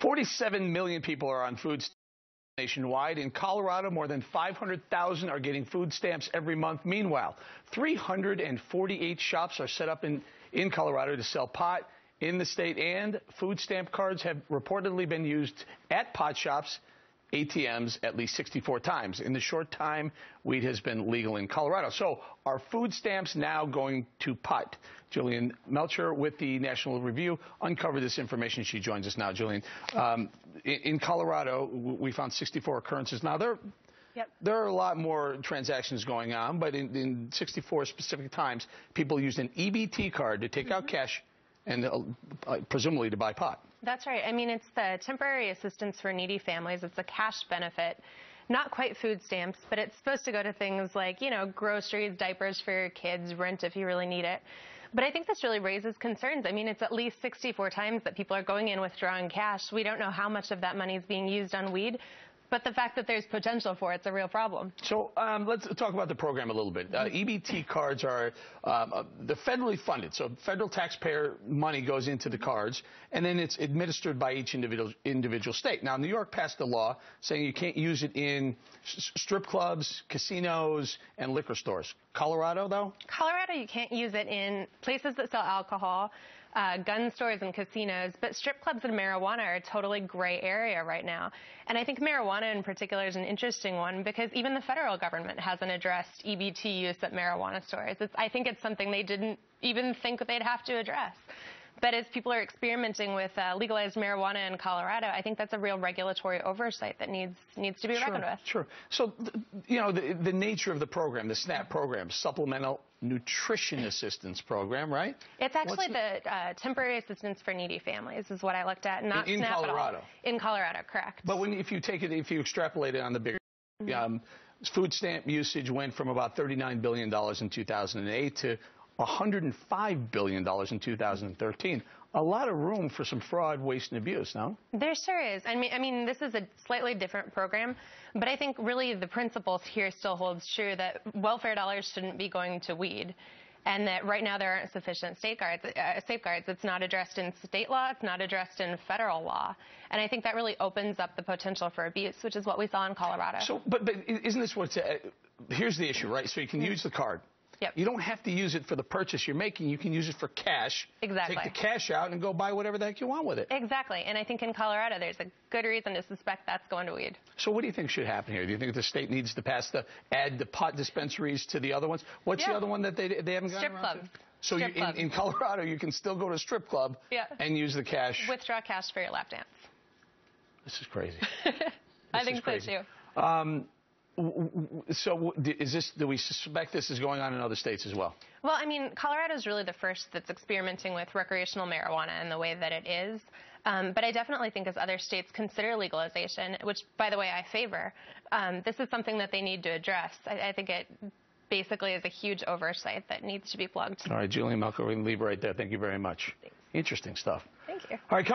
47 million people are on food stamps nationwide. In Colorado, more than 500,000 are getting food stamps every month. Meanwhile, 348 shops are set up in Colorado to sell pot in the state, and food stamp cards have reportedly been used at pot shops, ATMs, at least 64 times. In the short time weed has been legal in Colorado. So are food stamps now going to pot? Julian Melcher with the National Review uncovered this information. She joins us now. Julian, in Colorado, we found 64 occurrences. Now, there are a lot more transactions going on, but in 64 specific times, people used an EBT card to take out cash and presumably to buy pot. That's right. I mean, it's the temporary assistance for needy families. It's a cash benefit, not quite food stamps, but it's supposed to go to things like, groceries, diapers for your kids, rent if you really need it. But I think this really raises concerns. I mean, it's at least 64 times that people are going in withdrawing cash. We don't know how much of that money is being used on weed. But the fact that there's potential for it's a real problem. So let's talk about the program a little bit. EBT cards are they're federally funded, so federal taxpayer money goes into the cards, and then it's administered by each individual state. Now, New York passed a law saying you can't use it in strip clubs, casinos, and liquor stores. Colorado, though? Colorado, you can't use it in places that sell alcohol, gun stores and casinos, but strip clubs and marijuana are a totally gray area right now. And I think marijuana in particular is an interesting one because even the federal government hasn't addressed EBT use at marijuana stores. I think it's something they didn't even think they'd have to address. But as people are experimenting with legalized marijuana in Colorado, I think that's a real regulatory oversight that needs to be reckoned with. Sure. So, the nature of the program, the SNAP program, Supplemental Nutrition Assistance Program, right? It's actually the Temporary Assistance for Needy Families is what I looked at, not in SNAP Colorado. At all. In Colorado, correct. But if you extrapolate it on the bigger, food stamp usage went from about $39 billion in 2008 to $105 billion in 2013. A lot of room for some fraud, waste, and abuse, no? There sure is. I mean, this is a slightly different program, but I think really the principles here still holds true that welfare dollars shouldn't be going to weed, and that right now there aren't sufficient safeguards. It's not addressed in state law. It's not addressed in federal law. And I think that really opens up the potential for abuse, which is what we saw in Colorado. So, but isn't this what's here's the issue, right? So you can use the card. Yep. You don't have to use it for the purchase you're making. You can use it for cash. Exactly. Take the cash out and go buy whatever the heck you want with it. Exactly. And I think in Colorado there's a good reason to suspect that's going to weed. So what do you think should happen here? Do you think the state needs to add the pot dispensaries to the other ones? What's the other one that they haven't gotten around to? So in Colorado, you can still go to a strip club and use the cash. Withdraw cash for your lap dance. This is crazy. I think so too. So do we suspect this is going on in other states as well? Well, I mean, Colorado is really the first that's experimenting with recreational marijuana in the way that it is. But I definitely think as other states consider legalization, which, by the way, I favor, this is something that they need to address. I think it basically is a huge oversight that needs to be plugged. All right, Julian Melcher, we can leave right there. Thank you very much. Thanks. Interesting stuff. Thank you. All right, coming